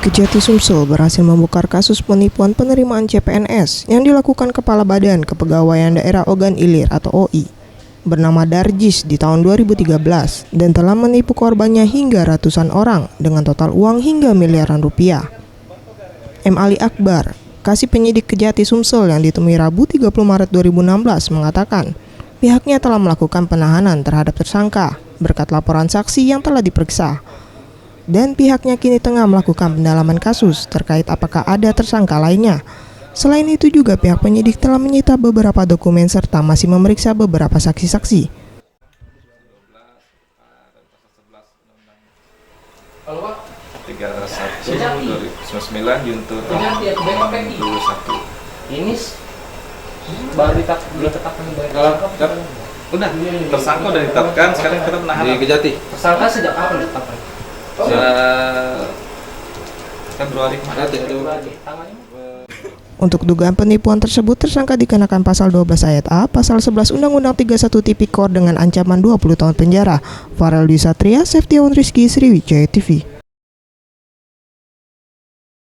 Kejati Sumsel berhasil membongkar kasus penipuan penerimaan CPNS yang dilakukan Kepala Badan Kepegawaian Daerah Ogan Ilir atau OI bernama Darjis di tahun 2013 dan telah menipu korbannya hingga ratusan orang dengan total uang hingga miliaran rupiah. M. Ali Akbar, Kasih Penyidik Kejati Sumsel yang ditemui Rabu 30 Maret 2016 mengatakan pihaknya telah melakukan penahanan terhadap tersangka berkat laporan saksi yang telah diperiksa. Dan pihaknya kini tengah melakukan pendalaman kasus terkait apakah ada tersangka lainnya. Selain itu juga pihak penyidik telah menyita beberapa dokumen serta masih memeriksa beberapa saksi-saksi. Kalau 31/2019 Juntur 21. Ini baru ditetapkan Udah, tersangka udah ditetapkan, sekarang kita menahan di Kejati. tersangka sejak kapan ditetapkan? Februari kemarin. Untuk dugaan penipuan tersebut, tersangka dikenakan pasal 12 ayat A, pasal 11 Undang-Undang 31 Tipikor dengan ancaman 20 tahun penjara. Farel Dwi Satria, Septiawan Rizky, Sriwijaya TV.